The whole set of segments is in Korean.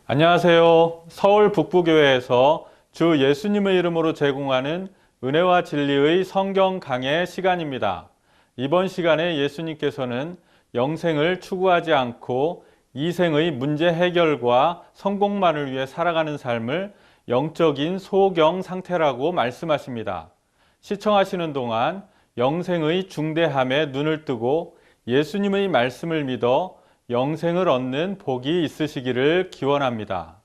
안녕하세요. 서울 북부교회에서 주 예수님의 이름으로 제공하는 은혜와 진리의 성경 강해 시간입니다. 이번 시간에 예수님께서는 영생을 추구하지 않고 이생의 문제 해결과 성공만을 위해 살아가는 삶을 영적인 소경 상태라고 말씀하십니다. 시청하시는 동안 영생의 중대함에 눈을 뜨고 예수님의 말씀을 믿어 영생을 얻는 복이 있으시기를 기원합니다.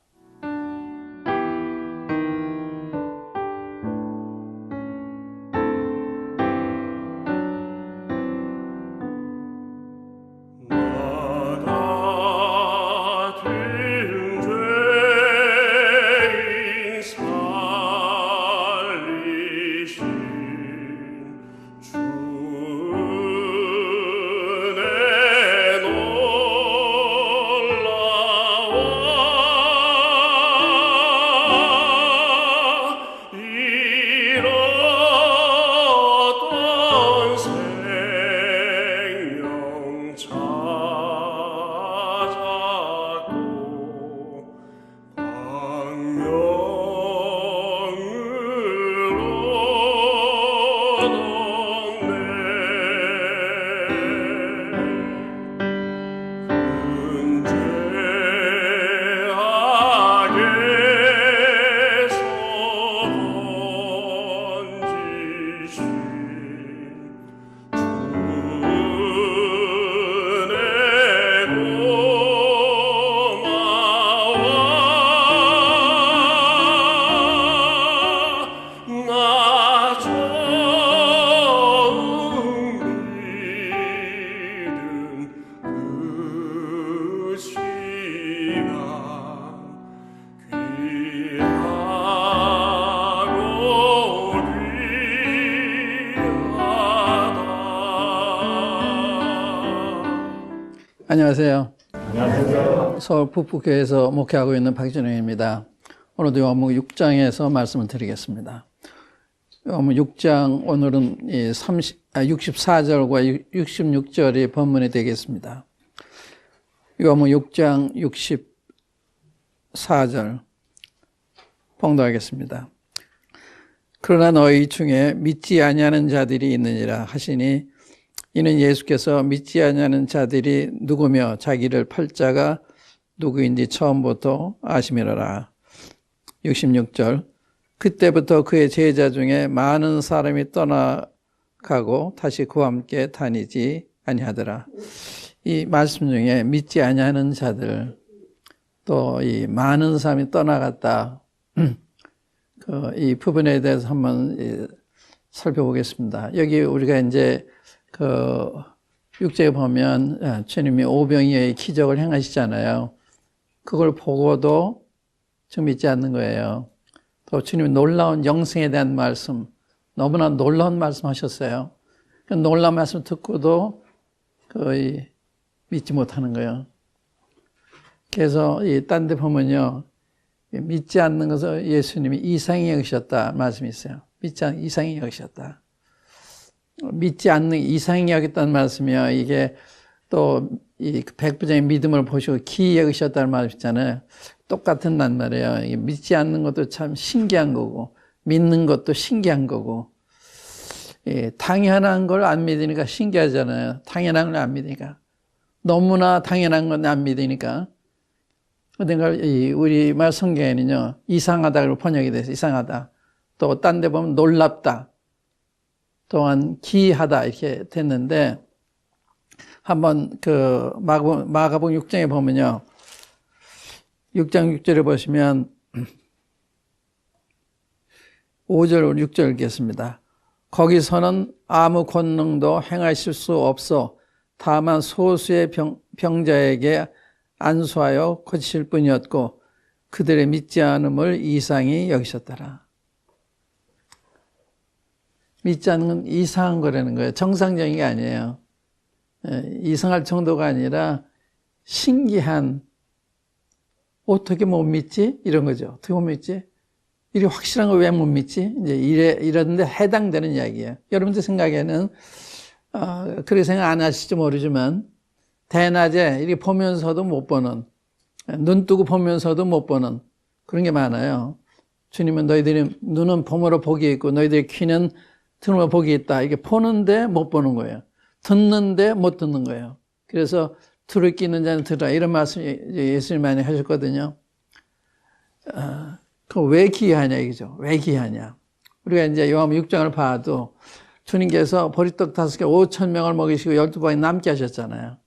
안녕하세요. 안녕하세요. 서울 북부교회에서 목회하고 있는 박진영입니다. 오늘도 요한복음 6장에서 말씀을 드리겠습니다. 요한복음 6장 오늘은 64절과 66절이 본문이 되겠습니다. 요한복음 6장 64절 봉독하겠습니다. 그러나 너희 중에 믿지 아니하는 자들이 있느니라 하시니 이는 예수께서 믿지 아니하는 자들이 누구며 자기를 팔자가 누구인지 처음부터 아심이라라. 66절 그때부터 그의 제자 중에 많은 사람이 떠나가고 다시 그와 함께 다니지 아니하더라. 이 말씀 중에 믿지 아니하는 자들 또 이 많은 사람이 떠나갔다. 이 부분에 대해서 한번 살펴보겠습니다. 여기 우리가 이제 6절에 보면 주님이 오병이어의 기적을 행하시잖아요. 그걸 보고도 좀 믿지 않는 거예요. 또 주님이 놀라운 영생에 대한 말씀, 너무나 놀라운 말씀 하셨어요. 그 놀라운 말씀 듣고도 거의 믿지 못하는 거예요. 그래서 딴 데 보면요, 믿지 않는 것을 예수님이 이상히 여기셨다 말씀이 있어요. 이상히 여기셨다. 믿지 않는 이상히 여겼다는 말씀이요. 이게 또 이 백부장의 믿음을 보시고 기이 여기셨다는 말씀 있잖아요. 똑같은 단 말이에요. 믿지 않는 것도 참 신기한 거고 믿는 것도 신기한 거고 당연한 걸 안 믿으니까 신기하잖아요. 당연한 걸 안 믿으니까. 너무나 당연한 건 안 믿으니까. 그러니까 우리말 성경에는요. 이상하다고 번역이 돼서 이상하다. 또 딴 데 보면 놀랍다. 또한 기이하다 이렇게 됐는데 한번 마가복음 6장에 보면요. 6장 6절에 보시면 5절 6절 읽겠습니다. 거기서는 아무 권능도 행하실 수 없어 다만 소수의 병자에게 안수하여 고치실 뿐이었고 그들의 믿지 않음을 이상히 여기셨더라. 믿지 않는 건 이상한 거라는 거예요. 정상적인 게 아니에요. 이상할 정도가 아니라 신기한 어떻게 못 믿지? 이런 거죠. 어떻게 못 믿지? 이게 확실한 걸 왜 못 믿지? 이제 이런데 해당되는 이야기예요. 여러분들 생각에는, 그렇게 생각 안 하실지 모르지만, 대낮에 이렇게 보면서도 못 보는, 눈 뜨고 보면서도 못 보는 그런 게 많아요. 주님은 너희들이 눈은 봄으로 복이 있고 너희들의 귀는 들으면 복이 있다. 이게 보는데 못 보는 거예요. 듣는데 못 듣는 거예요. 그래서 들을 끼 있는 자는 들으라. 이런 말씀 예수님 많이 하셨거든요. 그럼 왜 기이하냐 이거죠. 왜 기이하냐. 우리가 이제 요한복음 6장을 봐도 주님께서 보리떡 5개 5,000명을 먹이시고 12방이 남게 하셨잖아요.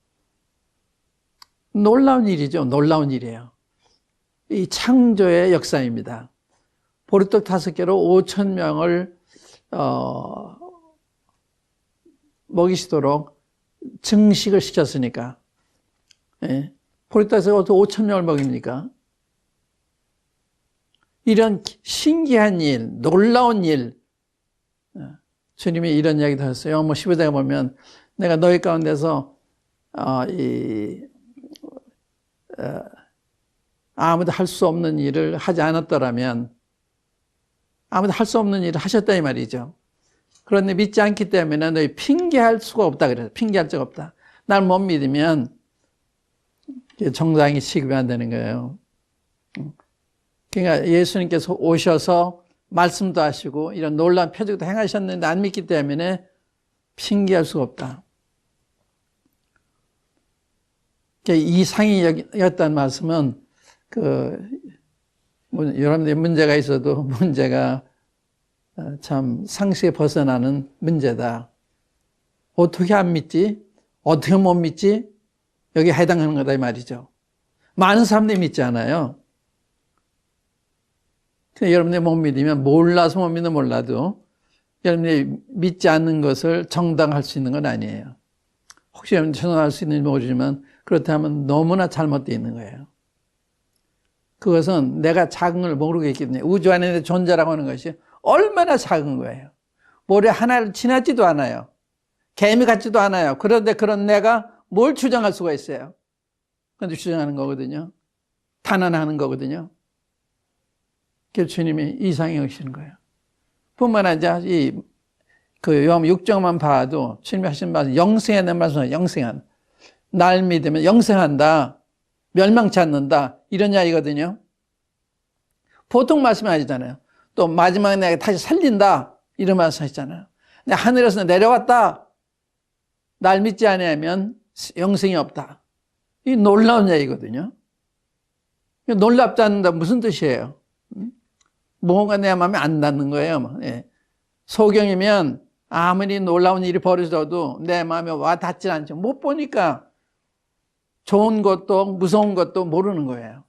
놀라운 일이죠. 놀라운 일이에요. 이 창조의 역사입니다. 보리떡 5개로 5,000명을 먹이시도록 증식을 시켰으니까. 예. 보리떡에서 어떻게 5,000명을 먹입니까? 이런 신기한 일, 놀라운 일, 주님이 이런 이야기도 하셨어요. 요한복음 15장에 보면 내가 너희 가운데서 아무도 할 수 없는 일을 하지 않았더라면 아무도 할 수 없는 일을 하셨다 이 말이죠. 그런데 믿지 않기 때문에 너희 핑계할 수가 없다 그래요. 핑계할 수가 없다. 날 못 믿으면 정당히 취급이 안 되는 거예요. 그러니까 예수님께서 오셔서 말씀도 하시고 이런 놀라운 표적도 행하셨는데 안 믿기 때문에 핑계할 수가 없다. 이상이었다는 말씀은 여러분들이 문제가 있어도 문제가 참 상식에 벗어나는 문제다. 어떻게 안 믿지? 어떻게 못 믿지? 여기에 해당하는 거다 이 말이죠. 많은 사람들이 믿지 않아요. 여러분들이 못 믿으면 몰라서 못 믿는 몰라도 여러분들이 믿지 않는 것을 정당할 수 있는 건 아니에요. 혹시 여러분들이 정당할 수 있는지 모르지만 그렇다면 너무나 잘못되어 있는 거예요. 그것은 내가 작은 걸 모르고 있기 때문에 우주 안에 존재라고 하는 것이 얼마나 작은 거예요. 모래 하나를 지나지도 않아요. 개미 같지도 않아요. 그런데 그런 내가 뭘 주장할 수가 있어요. 그런데 주장하는 거거든요. 탄원하는 거거든요. 그래서 주님이 이상히 여기시는 거예요. 뿐만 아니라 요한복음 6장만 봐도 주님이 하신 말씀, 영생에 대한 말씀은 영생한. 날 믿으면 영생한다. 멸망치 않는다. 이런 이야기거든요. 보통 말씀이 아니잖아요. 또 마지막에 내가 다시 살린다. 이런 말씀 하시잖아요. 내가 하늘에서 내려왔다. 날 믿지 않으면 영생이 없다. 이 놀라운 얘기거든요. 놀랍지 않는다 무슨 뜻이에요? 뭔가 내 마음에 안 닿는 거예요. 예. 소경이면 아무리 놀라운 일이 벌어져도 내 마음에 와 닿지 않죠. 못 보니까 좋은 것도 무서운 것도 모르는 거예요.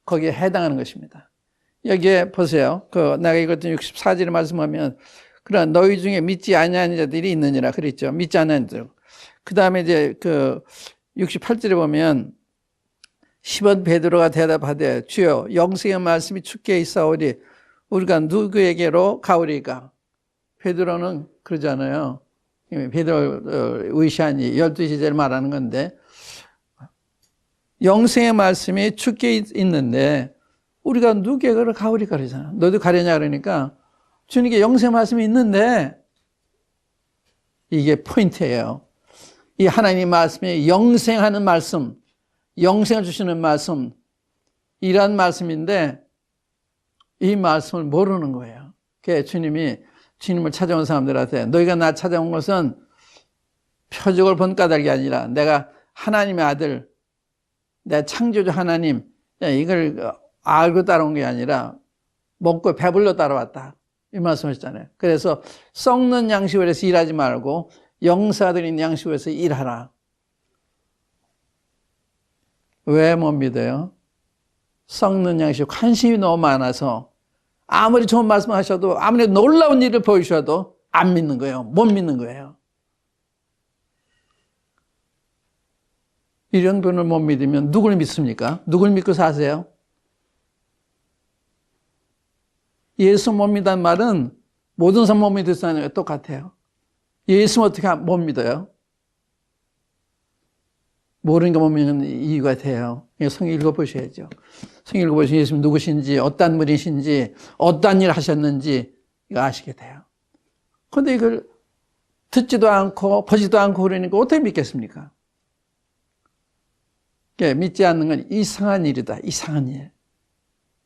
거기에 해당하는 것입니다. 여기에 보세요. 내가 이것도 64절에 말씀하면 그러나 너희 중에 믿지 아니하는 자들이 있느니라 그랬죠. 믿지 않는 자들. 그 다음에 이제 68절에 보면 시몬 베드로가 대답하되 주여 영생의 말씀이 주께 있사오리 우리가 누구에게로 가오리까? 베드로는 그러잖아요. 베드로 의시하니 12시제를 말하는 건데 영생의 말씀이 주께 있는데 우리가 누구에게로 가오리까 그러잖아. 너도 가려냐 그러니까 주님께 영생의 말씀이 있는데 이게 포인트예요. 이 하나님의 말씀이 영생하는 말씀, 영생을 주시는 말씀, 이런 말씀인데 이 말씀을 모르는 거예요. 그래서 주님을 찾아온 사람들한테 너희가 나 찾아온 것은 표적을 본 까닭이 아니라 내가 하나님의 아들, 내 창조주 하나님, 이걸 알고 따라온 게 아니라 먹고 배불러 따라왔다. 이 말씀 하셨잖아요. 그래서 썩는 양식을 해서 일하지 말고 영사드린 양식을 해서 일하라. 왜 못 믿어요? 썩는 양식 관심이 너무 많아서 아무리 좋은 말씀 하셔도 아무리 놀라운 일을 보여주셔도 안 믿는 거예요. 못 믿는 거예요. 이런 분을 못 믿으면 누굴 믿습니까? 누굴 믿고 사세요? 예수 못 믿는 말은 모든 사람 못 믿는 거 똑같아요. 예수 어떻게 못 믿어요? 모르는 거 보면 이유가 돼요. 성경 읽어보셔야죠. 성경 읽어보시면 예수님 누구신지, 어떤 분이신지, 어떤 일을 하셨는지 이거 아시게 돼요. 그런데 이걸 듣지도 않고 보지도 않고 그러니까 어떻게 믿겠습니까? 믿지 않는 건 이상한 일이다. 이상한 일.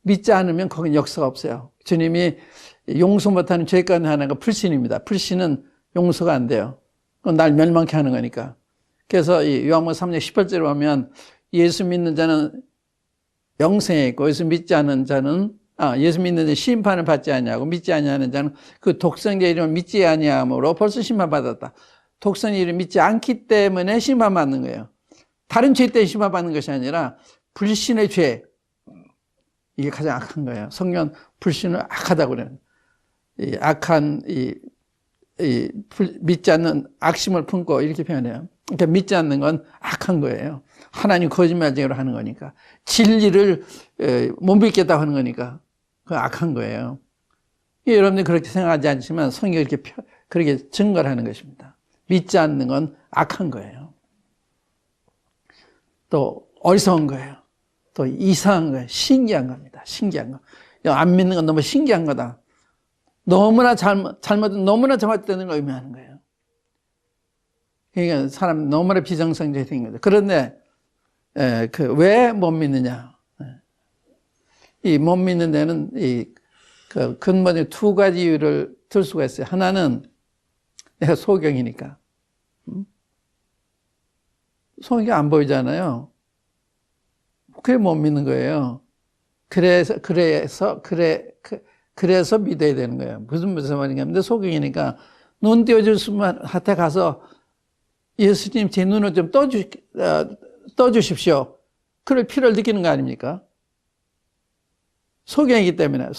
믿지 않으면 거긴 역사가 없어요. 주님이 용서 못하는 죄 가운데 하나가 불신입니다. 불신은 용서가 안 돼요. 그건 날 멸망케 하는 거니까. 그래서 이 요한복음 3장 18절에 보면 예수 믿는 자는 영생에 있고 예수 믿지 않는 자는 예수 믿는 자는 심판을 받지 아니하고 믿지 아니하는 자는 그 독생자 이름을 믿지 아니함으로 벌써 심판받았다. 독생자 이름을 믿지 않기 때문에 심판받는 거예요. 다른 죄 때문에 심판받는 것이 아니라 불신의 죄, 이게 가장 악한 거예요. 성경은 불신을 악하다고 그래요. 이 악한 믿지 않는 악심을 품고 이렇게 표현해요. 그러니까 믿지 않는 건 악한 거예요. 하나님 거짓말쟁이로 하는 거니까. 진리를 못 믿겠다고 하는 거니까. 그건 악한 거예요. 여러분들이 그렇게 생각하지 않지만 성경이 그렇게 증거를 하는 것입니다. 믿지 않는 건 악한 거예요. 또 어리석은 거예요. 또 이상한 거예요. 신기한 겁니다. 신기한 거. 안 믿는 건 너무 신기한 거다. 너무나 잘못은 너무나 잘못되는 걸 의미하는 거예요. 그러니까 사람 너무나 비정상적이 된 거죠. 그런데 왜 못 믿느냐? 이 못 믿는 데는 그 근본의 두 가지 이유를 들 수가 있어요. 하나는 내가 소경이니까. 소경이 안 보이잖아요. 그게 못 믿는 거예요. 그래서 믿어야 되는 거예요. 무슨 말인가 하면 소경이니까 눈 띄워줄 수만 한테 가서 예수님 제 눈을 좀 떠주십시오. 그럴 필요를 느끼는 거 아닙니까? 소경이기 때문에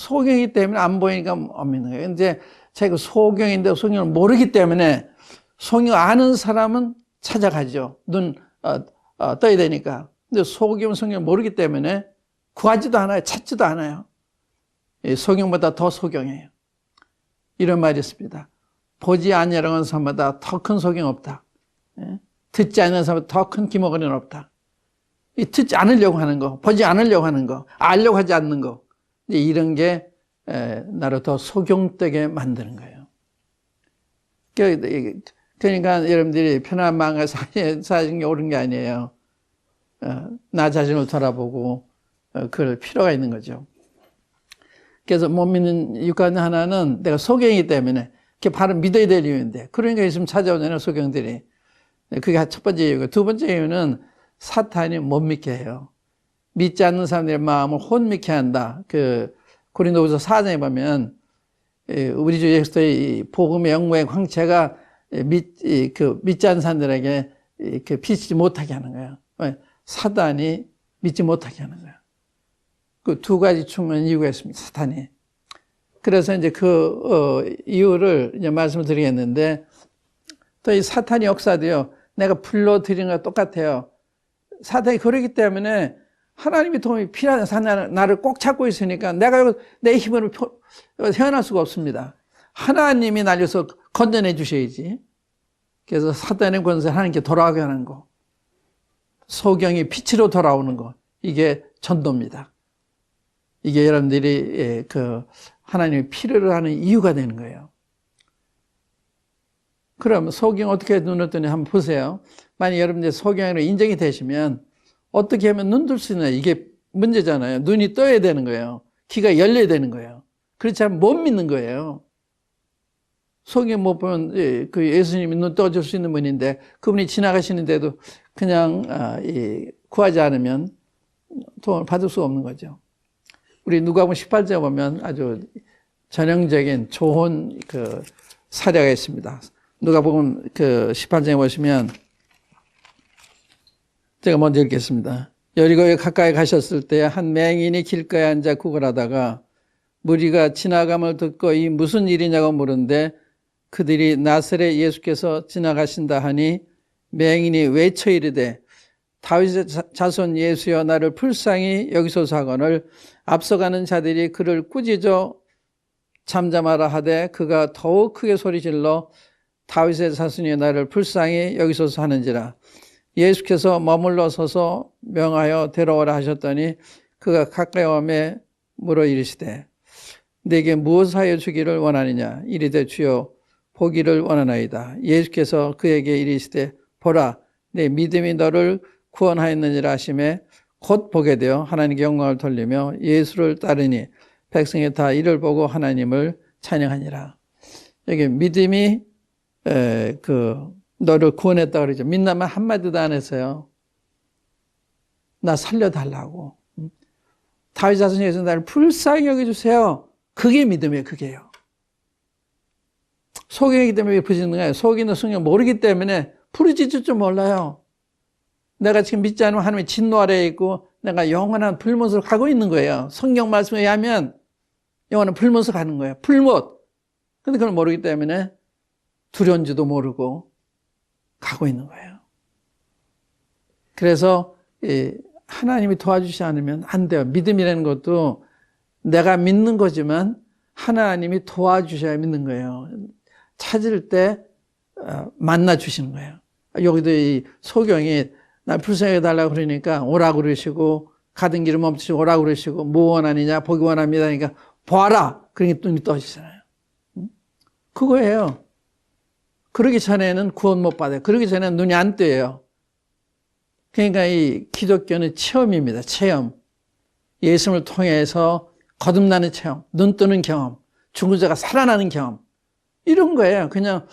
안 보이니까 못 믿는 거예요. 이제 제가 소경인데 소경을 모르기 때문에 소경 아는 사람은 찾아가죠. 눈 떠야 되니까. 근데 소경은 성경을 모르기 때문에 구하지도 않아요. 찾지도 않아요. 소경보다 더 소경이에요. 이런 말이 있습니다. 보지 아니하는 사람보다 더 큰 소경 없다. 듣지 않는 사람보다 더 큰 기머거리는 없다. 듣지 않으려고 하는 거, 보지 않으려고 하는 거, 알려고 하지 않는 거. 이런 게 나를 더 소경되게 만드는 거예요. 그러니까 여러분들이 편한 마음과 사는 게 옳은 게 아니에요. 나 자신을 돌아보고 그럴 필요가 있는 거죠. 그래서 못 믿는 이유 가운데 하나는 내가 소경이기 때문에 그게 바로 믿어야 될 이유인데 그러니까 있으면 찾아오잖아요. 소경들이. 그게 첫 번째 이유고 두 번째 이유는 사탄이 못 믿게 해요. 믿지 않는 사람들의 마음을 혼미케 한다. 그 고린도후서 4장에 보면 우리 주 예수 그리스도의 복음의 영광의 광채가 믿지 않는 사람들에게 비치지 못하게 하는 거예요. 사단이 믿지 못하게 하는 거예요. 그 두 가지 중요한 이유가 있습니다. 사탄이. 그래서 이제 이유를 이제 말씀을 드리겠는데 또 이 사탄의 역사도요. 내가 불러드리는 거랑 똑같아요. 사탄이 그러기 때문에 하나님의 도움이 필요한 사탄은 나를 꼭 찾고 있으니까 내가 내 힘으로 헤어날 수가 없습니다. 하나님이 날려서 건져내 주셔야지. 그래서 사탄의 권세 하나님께 돌아가게 하는 거. 소경이 빛으로 돌아오는 거. 이게 전도입니다. 이게 여러분들이 하나님의 필요로 하는 이유가 되는 거예요. 그럼 소경 어떻게 눈을 뜨냐 한번 보세요. 만약 여러분들 소경으로 인정이 되시면 어떻게 하면 눈 뜰 수 있냐 이게 문제잖아요. 눈이 떠야 되는 거예요. 귀가 열려야 되는 거예요. 그렇지 않으면 못 믿는 거예요. 소경 못 보면 그 예수님이 눈 떠줄 수 있는 분인데 그분이 지나가시는데도 그냥 구하지 않으면 도움을 받을 수가 없는 거죠. 우리 누가복음 18장에 보면 아주 전형적인 좋은 사례가 있습니다. 누가복음 18장에 보시면 제가 먼저 읽겠습니다. 여리고에 가까이 가셨을 때 한 맹인이 길가에 앉아 구걸하다가 무리가 지나감을 듣고 이 무슨 일이냐고 물은데 그들이 나사렛 예수께서 지나가신다 하니 맹인이 외쳐 이르되 다윗의 자손 예수여 나를 불쌍히 여기소서 하거늘 앞서가는 자들이 그를 꾸짖어 잠잠하라 하되 그가 더욱 크게 소리질러 다윗의 자손이 나를 불쌍히 여기소서 하는지라. 예수께서 머물러 서서 명하여 데려오라 하셨더니 그가 가까이 오매 물어 이르시되 내게 무엇하여 주기를 원하느냐 이르되 주여 보기를 원하나이다. 예수께서 그에게 이르시되 보라 내 믿음이 너를 구원하였느니라 하시매 곧 보게 되어 하나님께 영광을 돌리며 예수를 따르니 백성이 다 이를 보고 하나님을 찬양하니라. 여기 믿음이 너를 구원했다 그러죠. 믿나면 한마디도 안 했어요. 나 살려달라고. 다윗 자손에서 나를 불쌍히 여겨주세요. 그게 믿음이에요. 그게요. 속이기 때문에 부르짖는 거예요. 속이는 성경 모르기 때문에 부르짖을 줄 몰라요. 내가 지금 믿지 않으면 하나님의 진노 아래에 있고 내가 영원한 불못으로 가고 있는 거예요. 성경 말씀에 의하면 영원한 불못으로 가는 거예요. 불못. 근데 그걸 모르기 때문에 두려운지도 모르고 가고 있는 거예요. 그래서 하나님이 도와주지 않으면 안 돼요. 믿음이라는 것도 내가 믿는 거지만 하나님이 도와주셔야 믿는 거예요. 찾을 때 만나 주시는 거예요. 여기도 이 소경이 날 불쌍히 해달라고 그러니까 오라고 그러시고 가던 길을 멈추시고 오라고 그러시고 뭐 원하느냐 보기 원합니다. 그러니까 보아라. 그러니까 눈이 떠지잖아요. 그거예요. 그러기 전에는 구원 못 받아요. 그러기 전에는 눈이 안 뜨여요. 그러니까 이 기독교는 체험입니다. 체험. 예수님을 통해서 거듭나는 체험, 눈 뜨는 경험, 죽은 자가 살아나는 경험. 이런 거예요. 그냥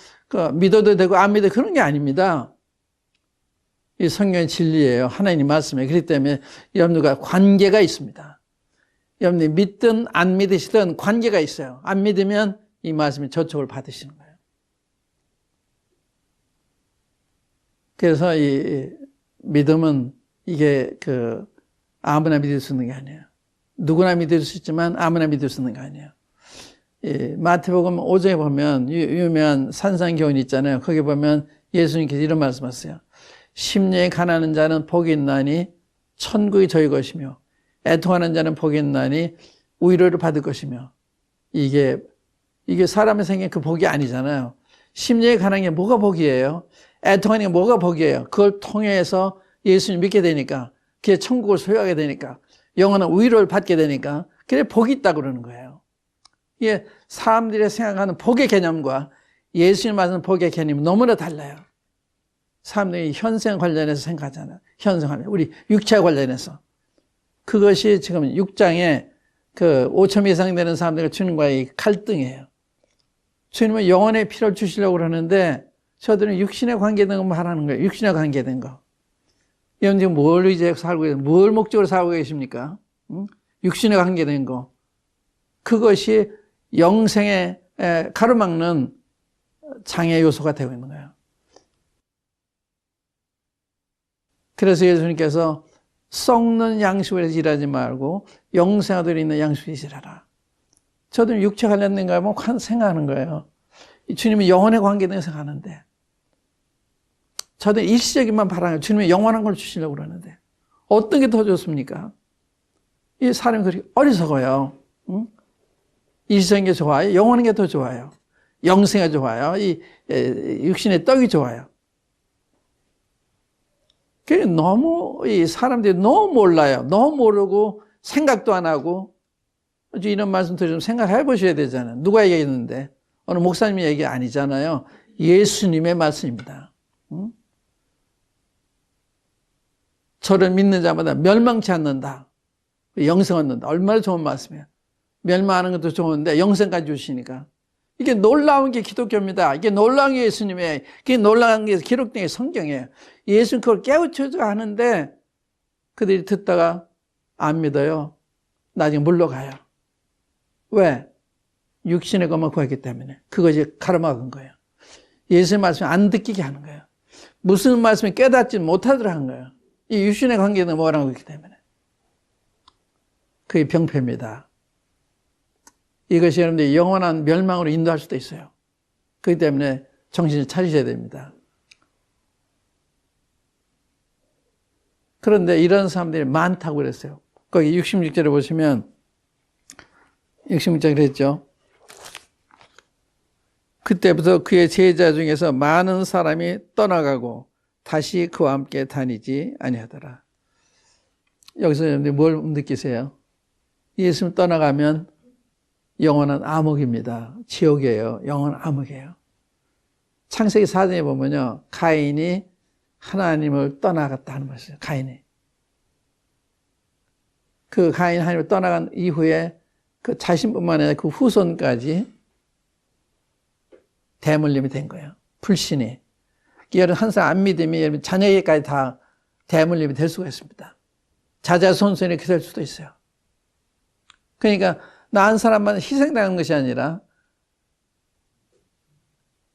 믿어도 되고 안 믿어도 그런 게 아닙니다. 이 성경의 진리예요. 하나님 말씀에. 그렇기 때문에 여러분들과 관계가 있습니다. 여러분들이 믿든 안 믿으시든 관계가 있어요. 안 믿으면 이 말씀에 저촉을 받으시는 거예요. 그래서 이 믿음은 이게 아무나 믿을 수 있는 게 아니에요. 누구나 믿을 수 있지만 아무나 믿을 수 있는 게 아니에요. 마태복음 5장에 보면 유명한 산상교훈 있잖아요. 거기 보면 예수님께서 이런 말씀하세요. 심령이 가난한 자는 복이 있나니 천국이 저희 것이며 애통하는 자는 복이 있나니 위로를 받을 것이며 이게 사람의 생긴 그 복이 아니잖아요. 심령이 가난한 게 뭐가 복이에요? 애통하는 게 뭐가 복이에요? 그걸 통해서 예수님 믿게 되니까 그게 천국을 소유하게 되니까 영원한 위로를 받게 되니까 그래 복이 있다고 그러는 거예요. 이게 사람들이 생각하는 복의 개념과 예수님 말하는 복의 개념이 너무나 달라요. 사람들이 현생 관련해서 생각하잖아요. 현생 관련, 우리 육체 관련해서. 그것이 지금 6장에 5천 이상 되는 사람들과 주님과의 갈등이에요. 주님은 영혼의 피를 주시려고 그러는데 저들은 육신에 관계된 것만 하라는 거예요. 육신에 관계된 거. 여러분 지금 뭘 이제 살고 계세요? 뭘 목적으로 살고 계십니까? 육신에 관계된 거. 그것이 영생에 가로막는 장애 요소가 되고 있는 거예요. 그래서 예수님께서 썩는 양식으로 일하지 말고 영생하도록 있는 양식으로 일하라. 저도 육체 관련된 거 하면 생각하는 거예요. 주님이 영혼에 관계된 거 생각하는데 저도 일시적인만 바라요. 주님이 영원한 걸 주시려고 그러는데 어떤 게 더 좋습니까? 이 사람이 그렇게 어리석어요. 응? 일시적인 게 좋아요? 영원한 게 더 좋아요. 영생이 좋아요? 이 육신의 떡이 좋아요? 너무 이 사람들이 너무 몰라요. 너무 모르고 생각도 안 하고 이런 말씀도 좀 생각해 보셔야 되잖아요. 누가 얘기했는데 어느 목사님이 얘기 아니잖아요. 예수님의 말씀입니다. 응? 저를 믿는 자마다 멸망치 않는다. 영생 얻는다. 얼마나 좋은 말씀이에요. 멸망하는 것도 좋은데 영생까지 주시니까. 이게 놀라운 게 기독교입니다. 이게 놀라운 게 예수님의, 그게 놀라운 게 기록된 게 성경이에요. 예수는 그걸 깨우쳐서 하는데 그들이 듣다가 안 믿어요. 나중에 물러가요. 왜? 육신의 것만 구했기 때문에. 그것이 가로막은 거예요. 예수의 말씀을 안 듣기게 하는 거예요. 무슨 말씀을 깨닫지 못하도록 하는 거예요. 이 육신의 관계는 뭐라고 했기 때문에. 그게 병폐입니다. 이것이 여러분들 영원한 멸망으로 인도할 수도 있어요. 그렇기 때문에 정신을 차리셔야 됩니다. 그런데 이런 사람들이 많다고 그랬어요. 거기 66절에 보시면 66절에 그랬죠. 그때부터 그의 제자 중에서 많은 사람이 떠나가고 다시 그와 함께 다니지 아니하더라. 여기서 여러분들이 뭘 느끼세요? 예수님 떠나가면 영원한 암흑입니다. 지옥이에요. 영원한 암흑이에요. 창세기 4장에 보면요, 가인이 하나님을 떠나갔다는 것이에요. 가인이. 그 가인 하나님을 떠나간 이후에 그 자신뿐만 아니라 그 후손까지 대물림이 된 거예요. 불신이. 여러분 항상 안 믿음이 여러분 자녀에게까지 다 대물림이 될 수가 있습니다. 자자손손이 이렇게 될 수도 있어요. 그러니까 나 한 사람만 희생당한 것이 아니라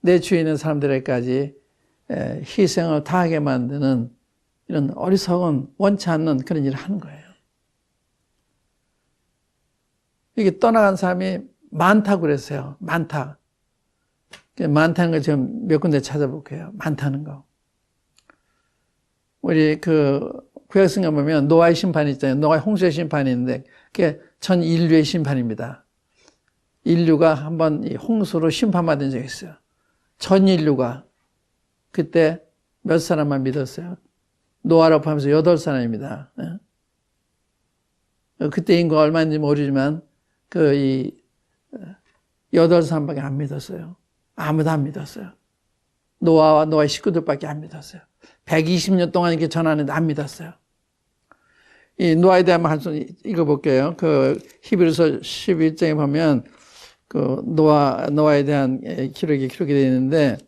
내 주위에 있는 사람들에게까지 희생을 당하게 만드는 이런 어리석은 원치 않는 그런 일을 하는 거예요. 이게 떠나간 사람이 많다고 그랬어요. 많다. 많다는 걸 지금 몇 군데 찾아볼게요. 많다는 거. 우리 그 구약성경 보면 노아의 심판이 있잖아요. 노아의 홍수의 심판이 있는데 그게 전 인류의 심판입니다. 인류가 한번 이 홍수로 심판받은 적이 있어요. 전 인류가 그때 몇 사람만 믿었어요. 노아를 포함해서 8사람입니다. 그때 인구가 얼마인지 모르지만 그 이 8사람밖에 안 믿었어요. 아무도 안 믿었어요. 노아와 노아의 식구들밖에 안 믿었어요. 120년 동안 이렇게 전하는데 안 믿었어요. 이 노아에 대한 말씀 읽어볼게요. 그 히브리서 11장에 보면 그 노아에 대한 기록이 되어 있는데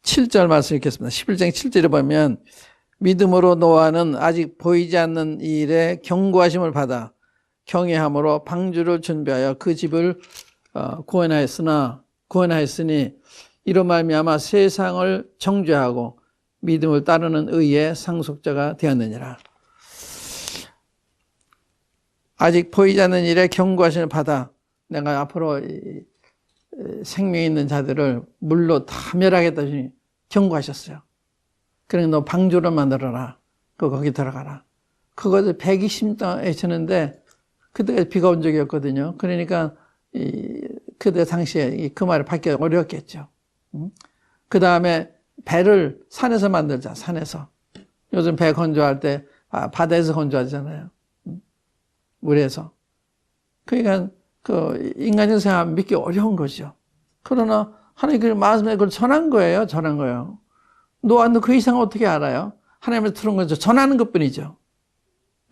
7절 말씀 읽겠습니다. 11장 7절에 보면 믿음으로 노아는 아직 보이지 않는 일에 경고하심을 받아 경외함으로 방주를 준비하여 그 집을 구원하였으니 이로 말미암아 세상을 정죄하고 믿음을 따르는 의의 상속자가 되었느니라. 아직 보이지 않는 일에 경고하심을 받아 내가 앞으로 생명이 있는 자들을 물로 다 멸하겠다 경고하셨어요. 그러니 너 방주를 만들어라. 거기 들어가라. 그것을 120년 동안 외치는데 그때 비가 온 적이 없거든요. 그러니까 그때 당시에 그 말을 받기 어려웠겠죠. 그 다음에 배를 산에서 만들자. 산에서. 요즘 배 건조할 때 바다에서 건조하잖아요. 물에서. 그러니까 그 인간의 생활 믿기 어려운 거죠. 그러나 하나님 그 말씀에 그걸 전한 거예요. 전한 거예요. 노아는 그 이상 어떻게 알아요? 하나님한테 들은 거죠. 전하는 것뿐이죠.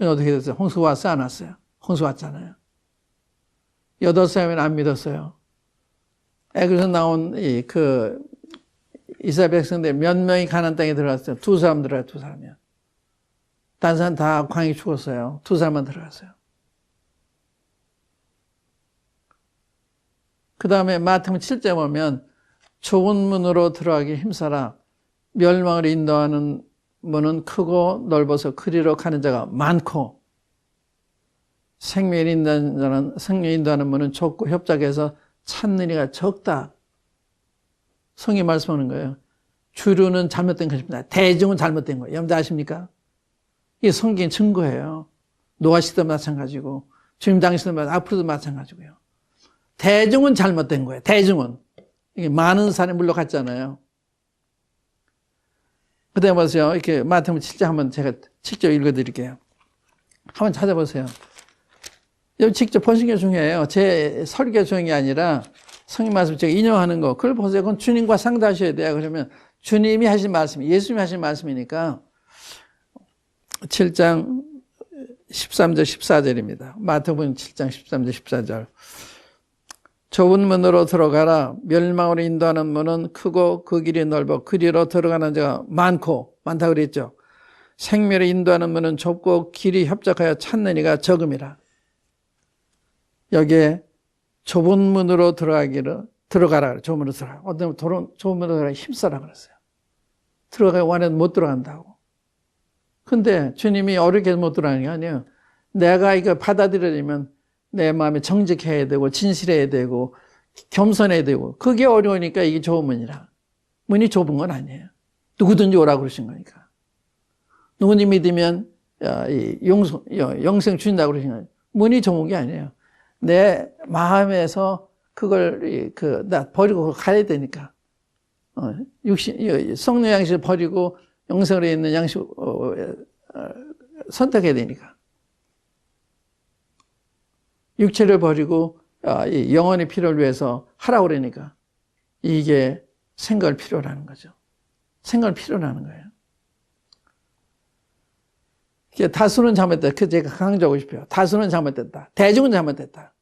어떻게 됐어요? 홍수가 왔어요? 안 왔어요? 홍수 왔잖아요. 8사람은 안 믿었어요. 애굽에서 나온 이스라엘 백성들 몇 명이 가나안 땅에 들어갔어요? 2사람 들어가요. 2사람이요. 다른 사람 다 광이 죽었어요. 2사람만 들어갔어요. 그 다음에 마태복음 7장 보면 좁은 문으로 들어가기 힘써라. 멸망을 인도하는 문은 크고 넓어서 그리로 가는 자가 많고 생명을 인도하는 문은 좁고 협착해서 찾는 이가 적다. 성경이 말씀하는 거예요. 주류는 잘못된 것입니다. 대중은 잘못된 거예요. 여러분들 아십니까? 이게 성경의 증거예요. 노아 시대도 마찬가지고 주님 당시도 앞으로도 마찬가지고요. 대중은 잘못된 거예요. 대중은. 이게 많은 사람이 물러갔잖아요. 그 다음에 보세요. 이렇게 마태복음 7장 한번 제가 직접 읽어드릴게요. 한번 찾아보세요. 여기 직접 보시는 게 중요해요. 제 설교 중요한 게 아니라 성경 말씀 제가 인용하는 거. 그걸 보세요. 그건 주님과 상대하셔야 돼요. 그러면 주님이 하신 말씀, 예수님이 하신 말씀이니까 7장 13절 14절입니다. 마태복음 7장 13절 14절. 좁은 문으로 들어가라. 멸망으로 인도하는 문은 크고 그 길이 넓어 그리로 들어가는 자가 많다고 그랬죠. 생명을 인도하는 문은 좁고 길이 협착하여 찾는 이가 적음이라. 여기에 좁은 문으로 들어가라. 좁은 문으로 들어가라. 어떤 좁은 문으로 들어가라 힘써라 그랬어요. 들어가야 원해도 못 들어간다고. 근데 주님이 어렵게 못 들어가는 게 아니에요. 내가 이거 받아들이려면 내 마음에 정직해야 되고 진실해야 되고 겸손해야 되고 그게 어려우니까 이게 좁은 문이라. 문이 좁은 건 아니에요. 누구든지 오라고 그러신 거니까. 누구든지 믿으면 영생 주신다고 그러신 거예요. 문이 좁은 게 아니에요. 내 마음에서 그걸 나 버리고 가야 되니까. 성령 양식을 버리고 영생으로 있는 양식 선택해야 되니까. 육체를 버리고 이 영혼의 필요를 위해서 하라고 그러니까 이게 생각을 필요로 하는 거죠. 생각을 필요로 하는 거예요. 다수는 잘못됐다. 그 제가 강조하고 싶어요. 다수는 잘못됐다. 대중은 잘못됐다.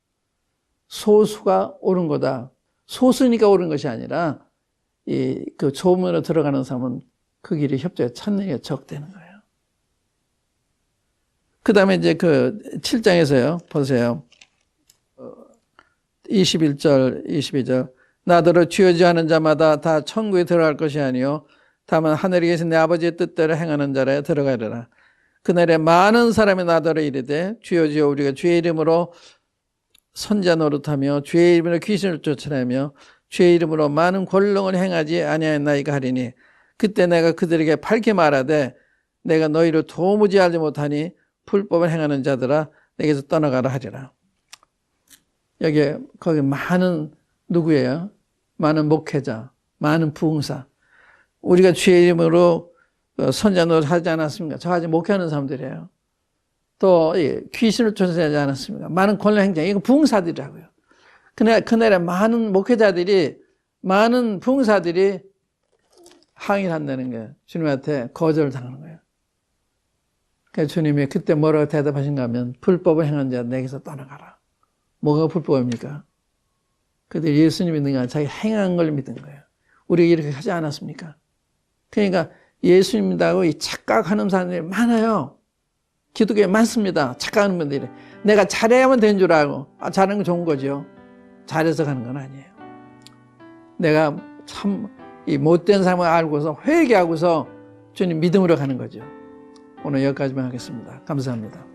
소수가 옳은 거다. 소수니까 옳은 것이 아니라 그 조문으로 들어가는 사람은 그 길에 협조에 찾는 게 적되는 거예요. 그 다음에 이제 그 7장에서요. 보세요. 21절, 22절. 나더러 주여지하는 자마다 다 천국에 들어갈 것이 아니요 다만 하늘에 계신 내 아버지의 뜻대로 행하는 자라야 들어가리라. 그날에 많은 사람이 나더러 이르되 주여 주여 우리가 주의 이름으로 선자 노릇하며 주의 이름으로 귀신을 쫓아내며 주의 이름으로 많은 권능을 행하지 아니하였나이까 하리니 그때 내가 그들에게 밝게 말하되 내가 너희를 도무지 알지 못하니 불법을 행하는 자들아 내게서 떠나가라 하리라. 거기 많은 누구예요? 많은 목회자, 많은 부흥사. 우리가 주의 이름으로 선자 노릇 하지 않았습니까? 저 아직 목회하는 사람들이에요. 또 귀신을 쫓아내지 않았습니까? 많은 권능 행장. 이거 부흥사들이라고요. 그날에 많은 목회자들이, 많은 부흥사들이 항의를 한다는 거예요. 주님한테 거절을 당하는 거예요. 그래서 주님이 그때 뭐라고 대답하신가 하면 불법을 행한 자 내게서 떠나가라. 뭐가 불법입니까? 그들이 예수님 믿는 게 아니라 자기 행한 걸 믿는 거예요. 우리가 이렇게 하지 않았습니까? 그러니까 예수님 믿다고 착각하는 사람들이 많아요. 기독교에 많습니다. 착각하는 분들이. 내가 잘해야만 되는 줄 알고. 잘하는 건 좋은 거죠. 잘해서 가는 건 아니에요. 내가 참 이 못된 삶을 알고서 회개하고서 주님 믿음으로 가는 거죠. 오늘 여기까지만 하겠습니다. 감사합니다.